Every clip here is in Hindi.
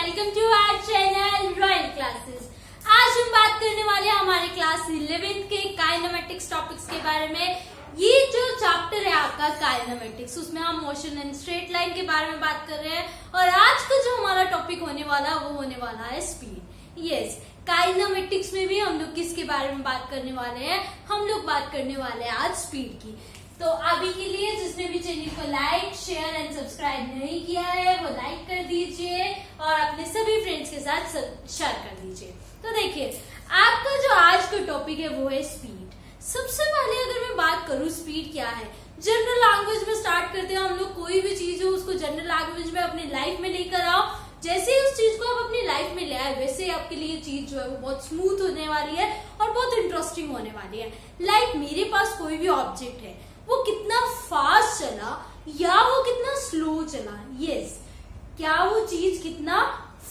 Welcome to our channel royal classes. आज हम बात करने वाले हैं हमारे क्लास 11th के काइनेमेटिक्स टॉपिक्स के बारे में। ये जो चैप्टर है आपका काइनेमेटिक्स, उसमें हम मोशन एंड स्ट्रेट लाइन के बारे में बात कर रहे हैं। और आज का जो हमारा टॉपिक होने वाला है वो होने वाला है स्पीड। यस, काइनेमेटिक्स में भी हम लोग किसके बारे में बात करने वाले हैं? हम लोग बात करने वाले हैं आज स्पीड की। तो अभी के लिए जिसने भी चैनल को लाइक, शेयर एंड सब्सक्राइब नहीं किया है वो लाइक कर दीजिए और अपने सभी फ्रेंड्स के साथ शेयर कर दीजिए। तो देखिए, आपका जो आज का टॉपिक है वो है स्पीड। सबसे पहले अगर मैं बात करूं स्पीड क्या है, जनरल लैंग्वेज में स्टार्ट करते हैं हम लोग। कोई भी चीज हो उसको जनरल लैंग्वेज में अपनी लाइफ में लेकर आओ। जैसे उस चीज को आप अपनी लाइफ में ले आए वैसे आपके लिए चीज जो है वो बहुत स्मूथ होने वाली है और बहुत इंटरेस्टिंग होने वाली है। लाइक मेरे पास कोई भी ऑब्जेक्ट है, वो कितना फास्ट चला या वो कितना स्लो चला, यस, क्या वो चीज कितना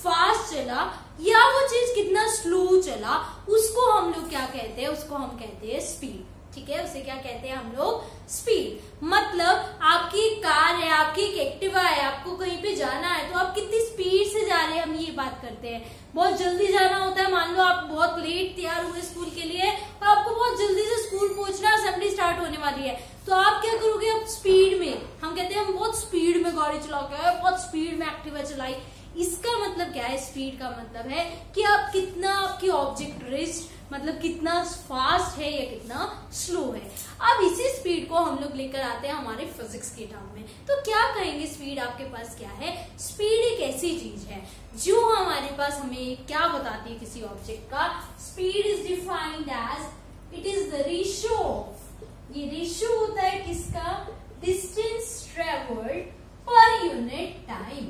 फास्ट चला या वो चीज कितना स्लो चला, उसको हम लोग क्या कहते हैं? उसको हम कहते हैं स्पीड। ठीक है, उसे क्या कहते हैं हम लोग? स्पीड। मतलब आपकी कार है, आपकी एक एक्टिवा है, आपको कहीं पे जाना है तो आप कितनी स्पीड से जा रहे हैं, हम ये बात करते हैं। बहुत जल्दी जाना होता है, मान लो आप बहुत लेट तैयार हुए स्कूल के लिए और आपको बहुत जल्दी से स्कूल पहुंचना, असेंबली स्टार्ट होने वाली है, तो आप क्या करोगे? आप स्पीड में, हम कहते हैं हम बहुत स्पीड में गाड़ी चला के आए, बहुत स्पीड में एक्टिवा चलाई। इसका मतलब क्या है? स्पीड का मतलब है कि आप कितना, आपकी ऑब्जेक्ट रिस्ट मतलब कितना फास्ट है या कितना स्लो है। अब इसी स्पीड को हम लोग लेकर आते हैं हमारे फिजिक्स के टर्म में। तो क्या कहेंगे स्पीड आपके पास क्या है? स्पीड एक ऐसी चीज है जो हमारे पास हमें क्या बताती है किसी ऑब्जेक्ट का। Speed is defined as it is the ratio of, ये रेशियो होता है किसका? Distance travelled per unit time.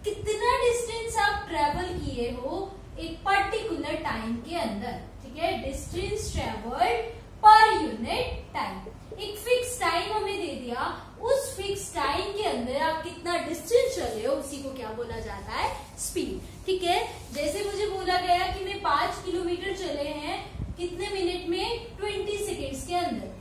कितना डिस्टेंस आप ट्रेवल किए हो एक पर्टिकुलर टाइम के अंदर। ठीक है, distance travelled per unit time. एक फिक्स टाइम हमें दे दिया, उस फिक्स टाइम के अंदर आप कितना डिस्टेंस चले हो उसी को क्या बोला जाता है? स्पीड। ठीक है, जैसे मुझे बोला गया कि मैं 5 किलोमीटर चले हैं कितने मिनट में? 20 सेकेंड्स के अंदर।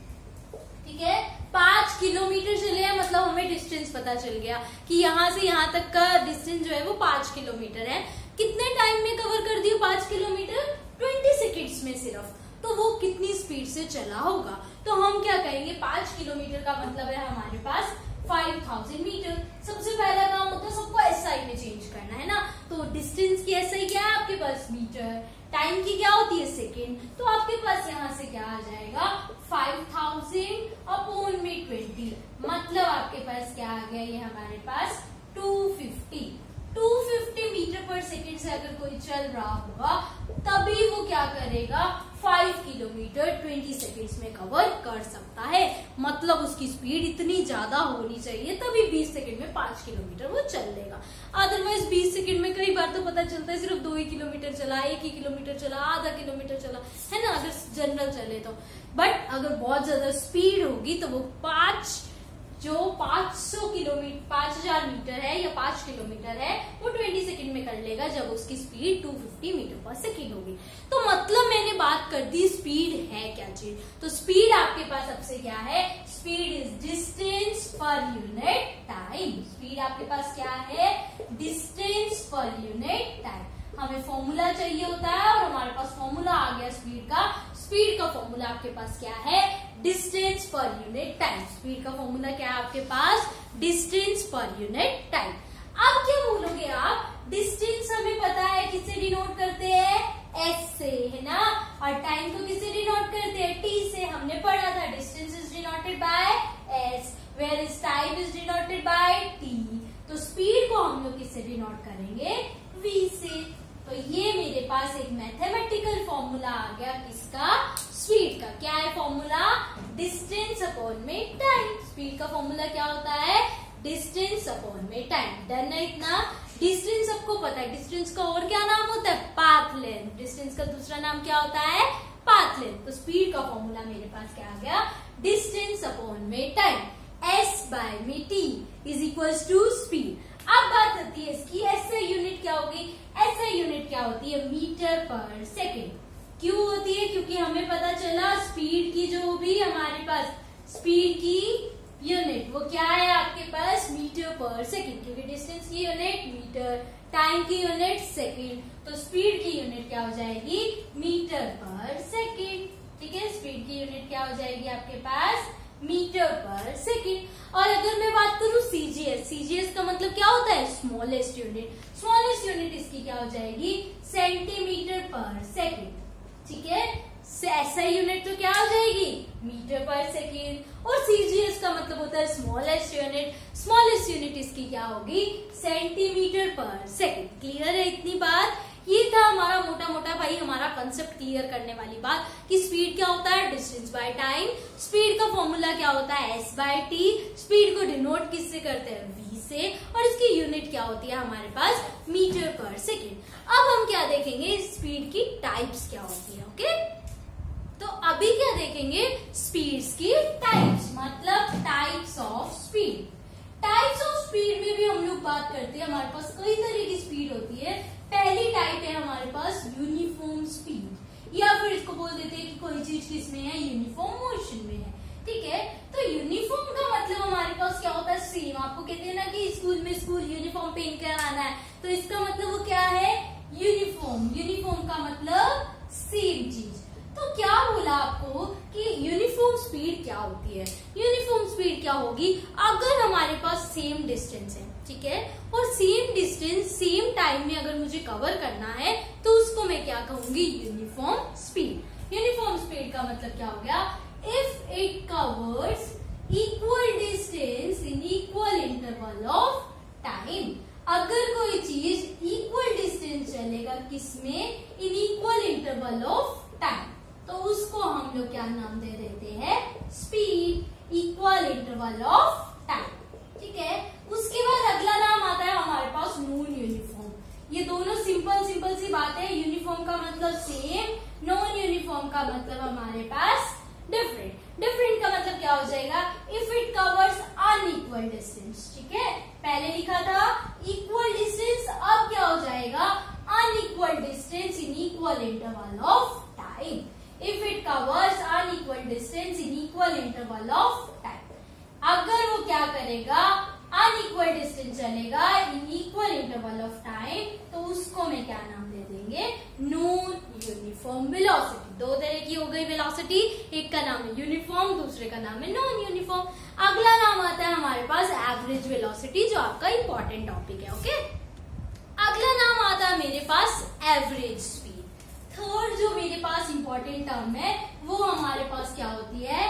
ठीक है, 5 किलोमीटर चले हैं मतलब हमें डिस्टेंस पता चल गया कि यहाँ से यहाँ तक का डिस्टेंस जो है वो 5 किलोमीटर है। कितने टाइम में कवर कर दिया 5 किलोमीटर? 20 सेकेंड्स में सिर्फ। तो वो कितनी स्पीड से चला होगा? तो हम क्या कहेंगे? 5 किलोमीटर का मतलब है हमारे पास 5000 मीटर। सबसे पहला काम होता है सबको एसआई में चेंज करना है ना। तो डिस्टेंस की एसआई क्या है आपके पास? मीटर। टाइम की क्या होती है? सेकेंड। तो आपके पास यहाँ से क्या आ जाएगा? 5000 अपॉन में 20, मतलब आपके पास क्या आ गया? ये हमारे पास 250 मीटर पर सेकेंड से अगर कोई चल रहा होगा तभी वो क्या करेगा? 5 किलोमीटर 20 सेकेंड्स में कवर कर सकता है। मतलब उसकी स्पीड इतनी ज्यादा होनी चाहिए तभी 20 सेकेंड में 5 किलोमीटर वो चल लेगा। अदरवाइज 20 सेकेंड में कई बार तो पता चलता है सिर्फ 2 ही किलोमीटर चला, 1 ही किलोमीटर चला, आधा किलोमीटर चला, है ना, अगर जनरल चले तो। बट अगर बहुत ज्यादा स्पीड होगी तो वो 500 किलोमीटर, 5000 मीटर है या 5 किलोमीटर है वो 20 सेकंड में कर लेगा जब उसकी स्पीड 250 मीटर पर सेकंड होगी। तो मतलब मैंने बात कर दी स्पीड है क्या चीज। तो स्पीड आपके पास अब से क्या है? Speed is distance per unit time. Speed आपके पास क्या है? Distance per unit time. हमें फॉर्मूला चाहिए होता है और हमारे पास फॉर्मूला आ गया स्पीड का। स्पीड का फॉर्मूला आपके पास क्या है? Distance per unit time. Speed का फॉर्मूला क्या है आपके पास? Distance per unit time. अब क्या बोलोगे आप? डिस्टेंस हमें पता है किससे डिनोट करते हैं? एस से, है ना। और टाइम को किससे डिनोट करते हैं? टी से। हमने पढ़ा था distance is denoted by S, where is time is denoted by T. तो स्पीड को हम लोग किससे डिनोट करेंगे? वी से। तो ये मेरे पास एक मैथमेटिकल फॉर्मूला आ गया किसका? स्पीड का। क्या है फॉर्मूला? डिस्टेंस अपॉन में टाइम। स्पीड का फॉर्मूला क्या होता है? डिस्टेंस अपॉन में टाइम। डन है इतना? डिस्टेंस सबको पता है। डिस्टेंस का और क्या नाम होता है? Path length. डिस्टेंस का दूसरा नाम क्या होता है? Path length. तो स्पीड का फॉर्मूला मेरे पास क्या आ गया? डिस्टेंस अपॉन में टाइम, एस बाय में T is equal to speed. अब बात आती है इसकी एसआई यूनिट क्या होगी? एसआई यूनिट क्या होती है? मीटर पर सेकेंड। क्यों होती है? क्योंकि हमें पता चला स्पीड की जो भी हमारे पास स्पीड की यूनिट वो क्या है आपके पास? मीटर पर सेकेंड, क्योंकि डिस्टेंस की यूनिट मीटर, टाइम की यूनिट सेकेंड, तो स्पीड की यूनिट क्या हो जाएगी, मीटर पर सेकेंड। ठीक है, स्पीड की यूनिट क्या हो जाएगी आपके पास, मीटर पर सेकेंड। और अगर मैं बात करूं सीजीएस, सीजीएस का मतलब क्या होता है, स्मॉलेस्ट यूनिट। स्मॉलेस्ट यूनिट इसकी क्या हो जाएगी, सेंटीमीटर पर सेकेंड। ठीक है, एसआई यूनिट तो क्या हो जाएगी, मीटर पर सेकेंड। और सीजीएस का मतलब होता है स्मॉलेस्ट यूनिट, स्मॉलेस्ट यूनिट इसकी क्या होगी, सेंटीमीटर पर सेकेंड। क्लियर है इतनी बात। ये था हमारा मोटा मोटा भाई हमारा कंसेप्ट क्लियर करने वाली बात कि स्पीड क्या होता है, डिस्टेंस बाय टाइम। स्पीड का फॉर्मूला क्या होता है, एस बाय टी। स्पीड को डिनोट किससे करते हैं, वी से। और इसकी यूनिट क्या होती है हमारे पास, मीटर पर सेकेंड। अब हम क्या देखेंगे, स्पीड की टाइप्स क्या होती है। ओके, तो अभी क्या देखेंगे, स्पीड्स की टाइप्स, मतलब types of speed. Types of speed में भी हम लोग बात करते हैं, हमारे पास कई तरह की स्पीड होती है। पहली टाइप है हमारे पास यूनिफॉर्म स्पीड, या फिर इसको बोल देते हैं कि कोई चीज किसमें है, यूनिफॉर्म मोशन में है। ठीक है, तो यूनिफॉर्म का मतलब हमारे पास क्या होता है, सेम। आपको कहते हैं ना कि स्कूल में स्कूल यूनिफॉर्म पहन कर आना है, तो इसका मतलब वो क्या है, यूनिफॉर्म। यूनिफॉर्म का मतलब सेम चीज। तो क्या बोला आपको कि यूनिफॉर्म स्पीड क्या होती है। यूनिफॉर्म स्पीड क्या होगी, अगर हमारे पास सेम डिस्टेंस है, ठीक है, और सेम डिस्टेंस सेम टाइम में अगर मुझे कवर करना है, तो उसको मैं क्या कहूंगी, यूनिफॉर्म स्पीड। यूनिफॉर्म स्पीड का मतलब क्या हो गया, if it covers equal distance in equal interval of time. अगर कोई चीज इक्वल डिस्टेंस चलेगा किसमें, in equal interval of time, तो उसको हम लोग क्या नाम दे देते हैं, speed, equal interval of time. ठीक है, उसके बाद अगला नाम आता है हमारे पास नॉन यूनिफॉर्म। ये दोनों सिंपल सिंपल सी बात है। यूनिफॉर्म का मतलब सेम, नॉन यूनिफॉर्म का मतलब हमारे पास डिफरेंट। डिफरेंट का मतलब क्या हो जाएगा, if it covers unequal distance. ठीक है, पहले लिखा था इक्वल डिस्टेंस, अब क्या हो जाएगा, unequal distance in equal interval of time. If it covers unequal distance in equal interval of time, अगर वो क्या करेगा, अनइक्वल डिस्टेंस चलेगा in equal interval of time, तो उसको मैं क्या नाम दे देंगे, नॉन यूनिफॉर्म वेलोसिटी। दो तरह की हो गई वेलोसिटी, एक का नाम है यूनिफॉर्म, दूसरे का नाम है नॉन यूनिफॉर्म। अगला नाम आता है हमारे पास एवरेज वेलोसिटी, जो आपका इंपॉर्टेंट टॉपिक है। ओके, अगला नाम आता है मेरे पास एवरेज स्पीड। थर्ड जो मेरे पास इंपॉर्टेंट टर्म है वो हमारे पास क्या होती है,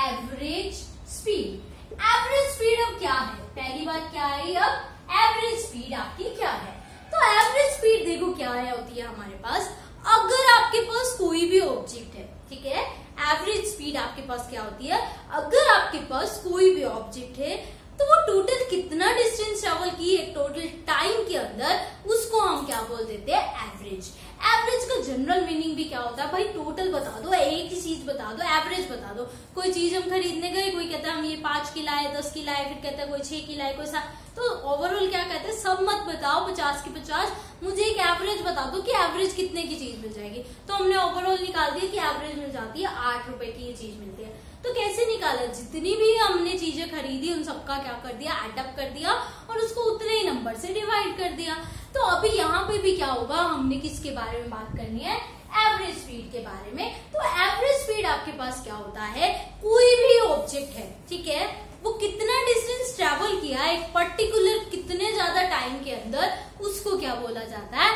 एवरेज स्पीड। एवरेज स्पीड अब क्या है, पहली बात क्या है, अब एवरेज स्पीड आपकी क्या है। तो एवरेज स्पीड देखो क्या है, होती है हमारे पास, अगर आपके पास कोई भी ऑब्जेक्ट है, ठीक है, एवरेज स्पीड आपके पास क्या होती है, अगर आपके पास कोई भी ऑब्जेक्ट है, तो वो टोटल कितना डिस्टेंस ट्रेवल की है टोटल टाइम के अंदर, उसको हम क्या बोल देते हैं, एवरेज। एवरेज का जनरल मीनिंग भी क्या होता है भाई, टोटल बता दो, एक ही चीज बता दो, एवरेज बता दो। कोई चीज हम खरीदने गए, कोई कहता है हम ये 5 की लाए, 10 की लाए, फिर कहता है कोई 6 की लाए, कोई 7, तो ओवरऑल क्या कहते हैं, सब मत बताओ 50 की 50, मुझे एक एवरेज बता दो कि एवरेज कितने की चीज मिल जाएगी। तो हमने ओवरऑल निकाल दिया कि एवरेज मिल जाती है 8 रुपए की ये चीज मिलती है। तो कैसे निकाला, जितनी भी हमने चीजें खरीदी उन सबका क्या कर दिया, एडअप कर दिया और उसको उतने ही नंबर से डिवाइड कर दिया। तो अभी यहाँ पे भी क्या होगा, हमने किसके बारे में बात करनी है, एवरेज स्पीड के बारे में। तो एवरेज स्पीड आपके पास क्या होता है, कोई भी ऑब्जेक्ट है, ठीक है, वो कितना डिस्टेंस ट्रेवल किया एक पर्टिकुलर कितने ज्यादा टाइम के अंदर, उसको क्या बोला जाता है,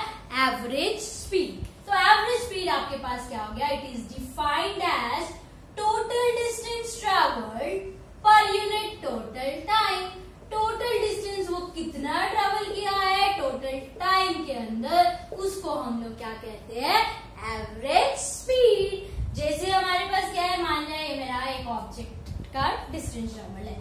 एवरेज स्पीड। तो एवरेज स्पीड आपके पास क्या हो गया, it is defined as total distance travelled per unit total time. Total distance वो कितना ट्रेवल किया है टोटल टाइम के अंदर, उसको हम लोग क्या कहते हैं, एवरेज स्पीड। जैसे हमारे पास क्या है, मान लिया ये मेरा एक ऑब्जेक्ट का डिस्टेंस ट्रेवल है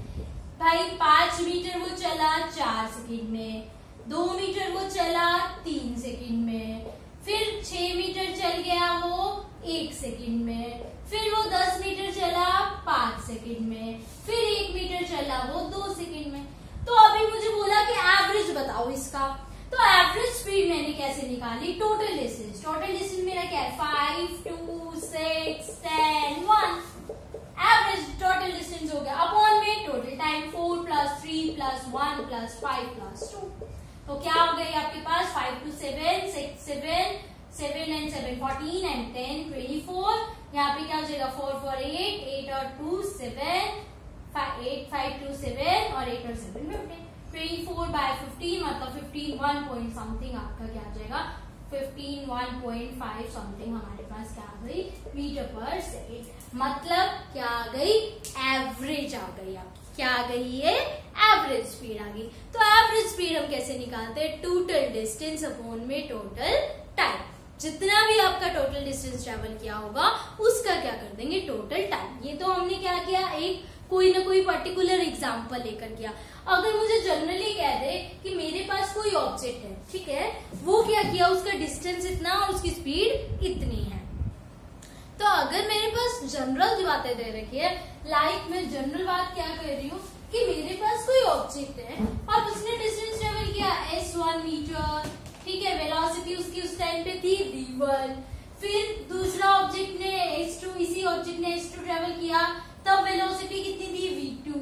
भाई, 5 मीटर वो चला 4 सेकंड में, 2 मीटर वो चला 3 सेकंड में, फिर 6 मीटर चल गया वो 1 सेकंड में, फिर वो 10 मीटर चला 5 सेकंड में, फिर 1 मीटर चला वो 2 सेकंड में। तो अभी मुझे बोला कि एवरेज बताओ इसका, तो एवरेज स्पीड मैंने कैसे निकाली, टोटल डिस्टेंस। टोटल डिस्टेंस मेरा क्या है, 5, 2, 6, 10, 1। एवरेज टोटल डिस्टेंस हो गया अपॉन में टोटल टाइम, 4 + 3 + 1 + 5 + 2, तो क्या हो गई आपके पास 7 14 एंड 10 24। यहाँ पे क्या हो जाएगा 4 4 8 8 और 2 7 8 5 2 7 और 8 और 7 15। 24/15 मतलब 15 1 पॉइंट समथिंग आपका क्या आ जाएगा 15 1.5 समथिंग हमारे पास क्या आ गई मीटर पर सेकेंड। मतलब क्या आ गई एवरेज आ गई आपकी। क्या आ गई ये एवरेज स्पीड आ गई। तो एवरेज स्पीड हम कैसे निकालते हैं टोटल डिस्टेंस अपॉन में टोटल टाइम। जितना भी आपका टोटल डिस्टेंस ट्रेवल किया होगा उसका क्या कर देंगे टोटल टाइम। ये तो हमने क्या किया एक कोई ना कोई पर्टिकुलर एग्जाम्पल लेकर किया। अगर मुझे जनरली कह दे कि मेरे पास कोई ऑब्जेक्ट है, ठीक है, वो क्या किया उसका डिस्टेंस इतना और उसकी स्पीड इतनी है। तो अगर मेरे पास जनरल बातें दे रखी है, लाइक मैं जनरल बात क्या कर रही हूँ कि मेरे पास कोई ऑब्जेक्ट है और उसने डिस्टेंस ट्रेवल किया s1 मीटर, ठीक है, वेलोसिटी उसकी उस टाइम पे थी v1। फिर दूसरा ऑब्जेक्ट ने s2, इसी ऑब्जेक्ट ने s2 ट्रेवल किया तब वेलोसिटी कितनी थी v2।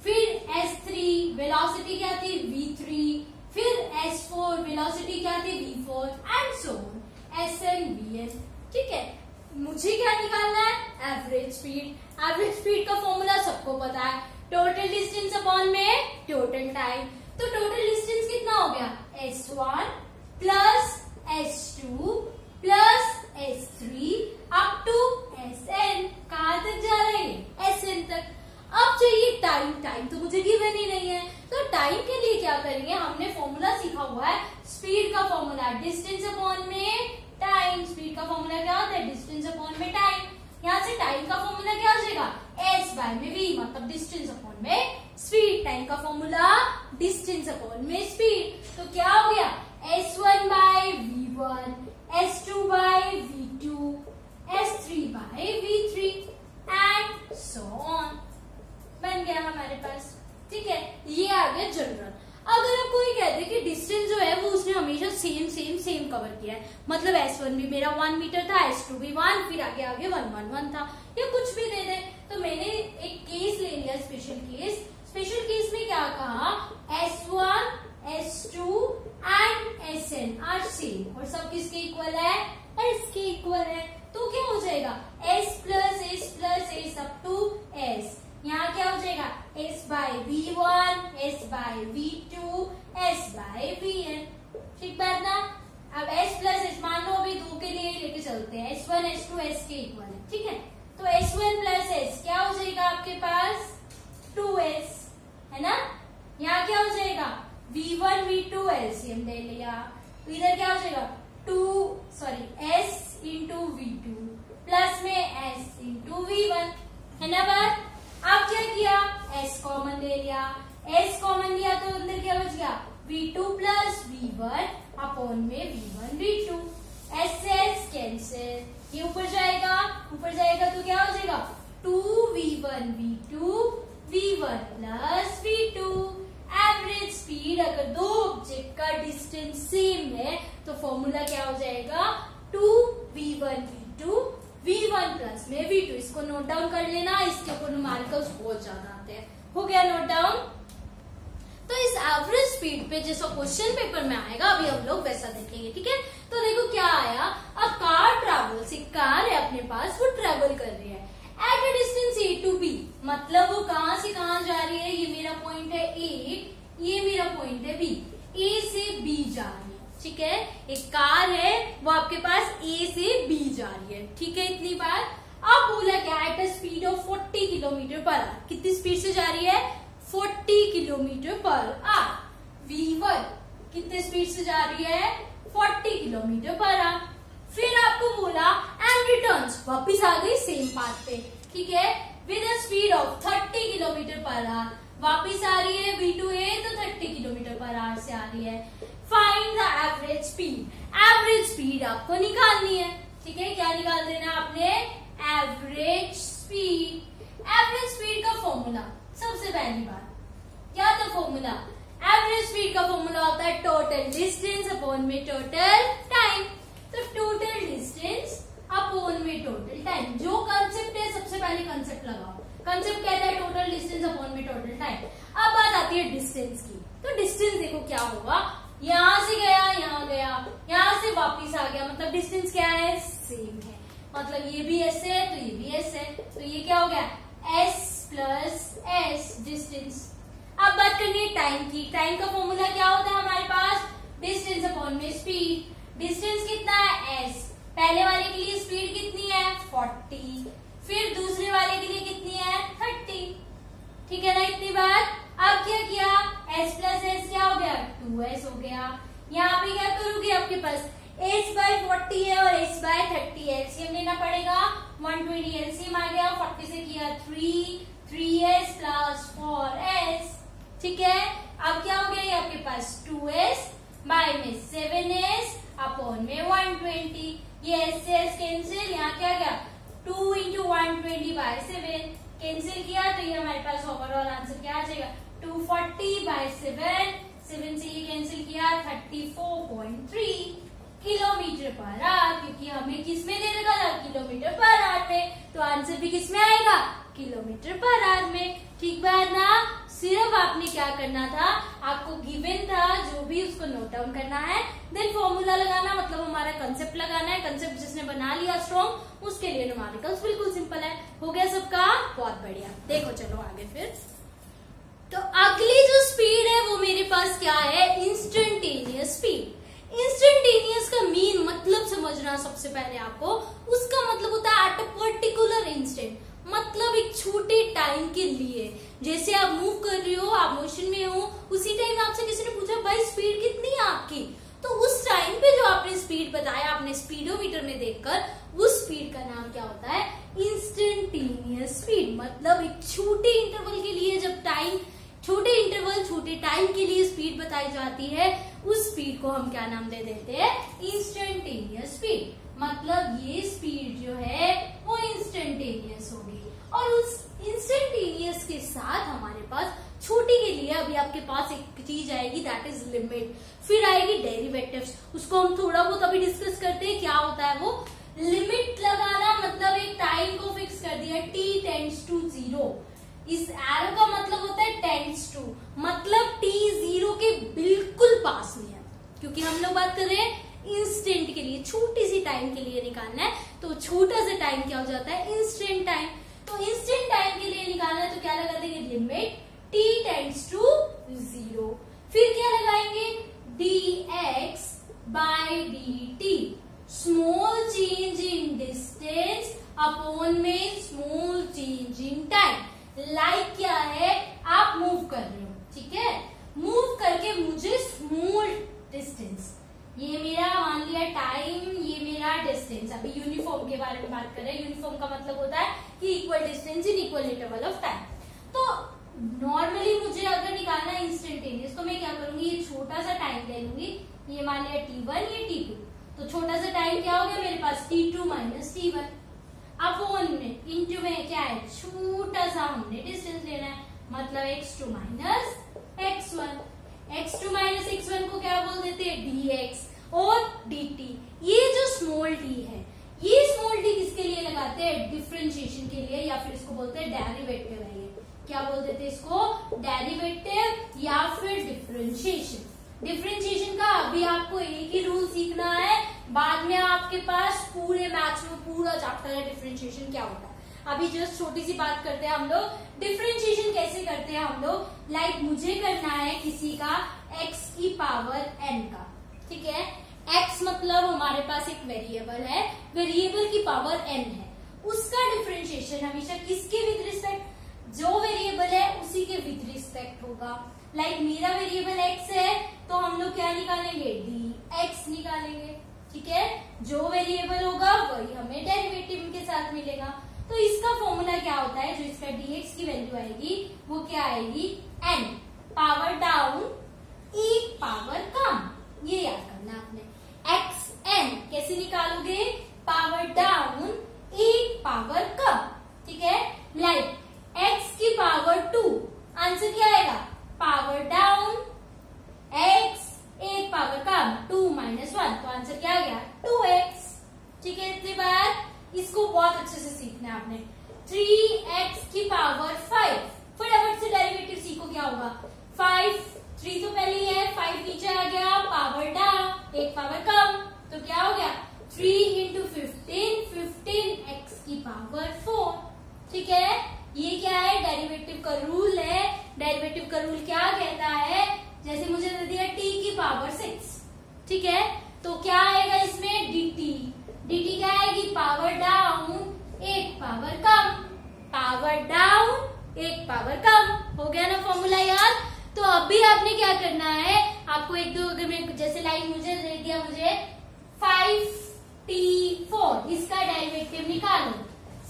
फिर s3 वेलोसिटी क्या थी v3। फिर s4 वेलोसिटी क्या थी v4 and so on sn vn। ठीक है, मुझे क्या निकालना है एवरेज स्पीड। एवरेज स्पीड का फॉर्मूला सबको पता है टोटल डिस्टेंस अपॉन में टोटल टाइम। तो टोटल डिस्टेंस कितना हो गया s1 plus s2 plus s3 up to sn। कहां तक जा रहे हैं sn तक। अब चाहिए टाइम। टाइम तो मुझे गिवन ही नहीं है, तो टाइम के लिए क्या करेंगे हमने फॉर्मूला सीखा हुआ है स्पीड का फॉर्मूला डिस्टेंस अपॉन में टाइम। स्पीड का फॉर्मूला क्या होता है डिस्टेंस अपॉन में टाइम। यहाँ से टाइम का फॉर्मूला क्या हो जाएगा s बाय में v मतलब डिस्टेंस अपॉन में स्पीड। टाइम का फॉर्मूला डिस्टेंस अपॉन में स्पीड। तो क्या हो गया s1 by v1 s2 by v2 s3 by v3 and so on. बन गया हमारे पास। ठीक है, ये आ गया जनरल। अगर आप कोई कहते कि डिस्टेंस जो है वो उसने हमेशा सेम कवर किया है, मतलब s1 भी मेरा 1 मीटर था, s2 भी 1, फिर आगे 1 1 1 था, या कुछ भी दे दे। तो मैंने एक केस ले लिया स्पेशल केस। स्पेशल केस में क्या कहा s1 s2 and sn are same और सब किसके इक्वल है s के इक्वल है। तो क्या हो जाएगा s plus s up to s। यहाँ क्या हो जाएगा s by v1 s by v2 s by vn। ठीक बात ना। अब s प्लस s मान लो अभी दो के लिए लेके चलते हैं s1 s2 s के इक्वल है। ठीक है, तो s1 प्लस s क्या हो जाएगा आपके पास 2s है ना। यहाँ क्या हो जाएगा v1 v2 एलसीएम ले लिया, तो इधर क्या हो जाएगा s इंटू v2 प्लस में s इंटू v1 है ना बात। अब क्या किया s कॉमन ले लिया, s कॉमन लिया तो अंदर क्या बच गया v2 प्लस v1 अपॉन में v1 v2। s से s कैंसिल, ये ऊपर जाएगा तो क्या हो जाएगा 2v1 v2 v1 plus v2। Average speed अगर दो ऑब्जेक्ट का डिस्टेंस सेम है तो फॉर्मूला क्या हो जाएगा 2v1 v2 v1 प्लस में v2। इसको नोट डाउन कर लेना, इसके ऊपर न्यूमेरिकल्स बहुत ज्यादा आते हैं। हो गया नोट डाउन। तो इस एवरेज स्पीड पे जैसा क्वेश्चन पेपर में आएगा अभी हम लोग वैसा देखेंगे। ठीक है, तो देखो क्या आया। अ कार ट्रेवल्स, एक कार है अपने पास, वो ट्रेवल कर रही है at a distance a to b। मतलब वो कहां से कहां जा रही है, ये मेरा पॉइंट है a, ये मेरा पॉइंट है b, a से b जा रही है। ठीक है, एक कार है वो आपके पास a से b जा रही है। ठीक है, इतनी बार। अब बोला क्या at a speed of 40 kilometre per hour. कितनी स्पीड से जा रही है 40 किलोमीटर पर आवर। v1 कितने स्पीड से जा रही है 40 किलोमीटर पर आवर। फिर आपको बोला एंड रिटर्न्स, वापिस आ गई सेम पाथ पे। ठीक है, with a speed of 30 kilometre per hour. वापिस आ रही है v2a तो 30 किलोमीटर पर आवर से आ रही है। Find the average speed. Average speed आपको निकालनी है। ठीक है, क्या निकाल देना आपने एवरेज स्पीड। एवरेज स्पीड का फॉर्मूला सबसे पहली बात क्या था फॉर्मूला, एवरेज स्पीड का फॉर्मूला होता है टोटल डिस्टेंस अपॉन में टोटल टाइम। तो टोटल डिस्टेंस अपॉन में टोटल टाइम, जो कंसेप्ट है सबसे पहले कंसेप्ट लगाओ। कंसेप्ट कहता है टोटल डिस्टेंस अपॉन में टोटल टाइम। अब बात आती है डिस्टेंस की। तो डिस्टेंस देखो क्या होगा, यहाँ से गया यहाँ गया, यहाँ से वापिस आ गया, मतलब डिस्टेंस क्या है सेम है, मतलब ये भी s है तो ये भी s है, तो ये क्या हो गया s प्लस s डिस्टेंस। अब बात करनी है टाइम की। टाइम का फॉर्मूला क्या होता है हमारे पास, डिस्टेंस अपॉन में स्पीड। डिस्टेंस कितना है s, पहले वाले के लिए स्पीड कितनी है 40, फिर दूसरे वाले के लिए कितनी है 30, ठीक है ना इतनी बात। अब क्या किया, s प्लस s क्या हो गया 2s हो गया। यहाँ पे क्या करोगे, आपके पास s बाय 40 है और s बाय 30 है, एलसीएम लेना पड़ेगा, 120 एलसीएम आ गया, 40 से किया 3s प्लस 4s, ठीक है। अब क्या हो गया, ये आपके पास 2s बाय में 7s अपॉन में 120, ये s से s कैंसिल, यहाँ क्या गया 2 इंटू 120 बाय 7 कैंसिल किया, तो ये हमारे पास ओवरऑल आंसर क्या आ जाएगा 240 बाय 7 से ये कैंसिल किया 34.3 किलोमीटर पर आवर, क्योंकि हमें किस में दे रखा था किलोमीटर पर आवर में, तो आंसर भी किस में आएगा किलोमीटर पर आवर में, ठीक बात ना। सिर्फ आपने क्या करना था, आपको गिवन था जो भी उसको नोट डाउन करना है, देन फॉर्मूला लगाना, मतलब हमारा कंसेप्ट लगाना है। कंसेप्ट जिसने बना लिया स्ट्रॉन्ग उसके लिए न्यूमेरिकल्स बिल्कुल सिंपल है, हो गया सबका, बहुत बढ़िया। देखो चलो आगे फिर, तो अगली जो स्पीड है वो मेरे पास क्या है, इंस्टेंटेनियस स्पीड। इंस्टेंटेनियस का मीन मतलब समझना सबसे पहले आपको, उसका मतलब होता है एट अ पर्टिकुलर इंस्टेंट, मतलब एक छोटे टाइम के लिए। जैसे आप मूव कर रही हो, आप मोशन में हो, उसी टाइम आपसे किसी ने पूछा भाई स्पीड कितनी है आपकी, तो उस टाइम पे जो आपने स्पीड बताया आपने स्पीडोमीटर में देखकर, उस स्पीड का नाम क्या होता है इंस्टेंटेनियस स्पीड। मतलब एक छोटे इंटरवल के लिए जब टाइम, छोटे इंटरवल छोटे टाइम के लिए स्पीड बताई जाती है, उस स्पीड को हम क्या नाम दे देते हैं इंस्टेंटेनियस स्पीड। मतलब ये स्पीड जो है वो इंस्टेंटेनियस होगी, और उस इंस्टेंटेनियस के साथ हमारे पास छोटे के लिए अभी आपके पास एक चीज आएगी दैट इज लिमिट, फिर आएगी डेरिवेटिव्स, उसको हम थोड़ा बहुत अभी डिस्कस करते हैं क्या होता है वो। लिमिट लगाना मतलब एक टाइम को फिक्स कर दिया t टेंड्स टू 0, इस एरो का मतलब होता है टेंड्स टू, मतलब t 0 के बिल्कुल पास में है, क्योंकि हम लोग बात कर रहे हैं इंस्टेंट के लिए, छोटी सी टाइम के लिए निकालना है, तो छोटा सा टाइम क्या हो जाता है इंस्टेंट टाइम। तो इंस्टेंट टाइम के लिए निकालना है तो क्या लगा देंगे लिमिट t टेंड्स टू 0, फिर क्या लगाएंगे dx by dt, small change in distance upon में small change in time. Like क्या है, आप मूव कर रहे हो, ठीक है, मूव करके मुझे स्मॉल डिस्टेंस, ये मेरा मान लिया टाइम, ये मेरा डिस्टेंस। अभी यूनिफॉर्म के बारे में बात कर रहे हैं, यूनिफॉर्म का मतलब होता है कि equal distance in equal interval of time. तो नॉर्मली मुझे अगर निकालना है इंस्टेंटेनियस, तो मैं क्या करूंगी, ये छोटा सा टाइम ले लूंगी, ये मान लिया t1, ये t2, तो छोटा सा टाइम क्या हो गया मेरे पास t2 माइनस t1, अपॉन में इंटू में क्या है छोटा सा हमने डिस्टेंस लेना है, मतलब x2 minus x1, x2 minus x1 को क्या बोल देते हैं dx, और dt, ये जो स्मॉल t है, ये स्मॉल t किसके लिए लगाते हैं डिफरेंशिएशन के लिए, या फिर इसको बोलते हैं डेरिवेटिव है, ये क्या बोल देते हैं इसको डेरिवेटिव या फिर डिफरेंशिएशन। डिफरेंशिएशन का अभी आपको एक ही रूल सीखना है, बाद में आपके पास पूरे मैथ्स में पूरा चैप्टर है डिफरेंशिएशन क्या होता है। अभी जस्ट छोटी सी बात करते हैं हम लोग, डिफरेंशिएशन कैसे करते हैं हम लोग। लाइक मुझे करना है किसी का x की पावर n का, ठीक है, x मतलब हमारे पास एक वेरिएबल है, वेरिएबल की पावर n है, उसका डिफरेंशिएशन हमेशा किसके विद रिस्पेक्ट, जो वेरिएबल है उसी के विद रिस्पेक्ट होगा। लाइक मेरा वेरिएबल x है तो हम लोग क्या निकालेंगे dx निकालेंगे, ठीक है, जो वेरिएबल होगा वही हमें डेरिवेटिव के साथ मिलेगा। तो इसका फॉर्मूला क्या होता है, जो इसका dx की वैल्यू आएगी वो क्या आएगी n power down e power कम, ये याद करना आपने। x n कैसे निकालोगे, पावर डाउन e पावर कम, ठीक है। लाइक x की पावर 2, आंसर क्या आएगा पावर डाउन x एक पावर कम 2 माइनस 1, तो आंसर क्या आ गया 2x, ठीक है। इतनी बात, इसको बहुत अच्छे से सीखना है आपने। 3x की पावर 5, फटाफट से डेरिवेटिव सीखो क्या होगा, 5 3 तो पहले ही है, 5 नीचे आ गया, पावर डाउन एक पावर कम, तो क्या हो गया 3 इंटू 15x की पावर 4। ठीक है, ये क्या है, डेरिवेटिव का रूल है। डेरिवेटिव का रूल क्या कहता है, जैसे मुझे दे दिया t की पावर 6, ठीक है, तो क्या आएगा इसमें dt क्या आएगी, पावर डाउन 1 पावर कम, पावर डाउन 1 पावर कम। हो गया ना फॉर्मूला याद। तो अभी आपने क्या करना है, आपको एक दो, अगर मैं जैसे लाइक मुझे दे दिया, मुझे 5t4 इसका डेरिवेटिव निकालो,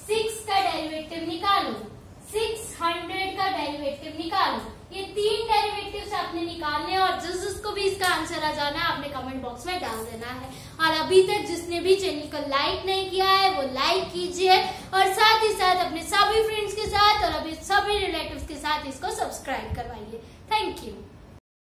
6 का डेरिवेटिव निकालो, 600 का डेरिवेटिव निकालो। ये 3 डेरिवेटिव्स आपने निकालने और जिसको भी इसका आंसर आ जाना है आपने कमेंट बॉक्स में डाल देना है। और अभी तक जिसने भी चैनल को लाइक नहीं किया है वो लाइक कीजिए और साथ ही साथ अपने सभी फ्रेंड्स के साथ और अभी सभी रिलेटिव्स के साथ इसको सब्सक्राइब करवाइए। Thank you.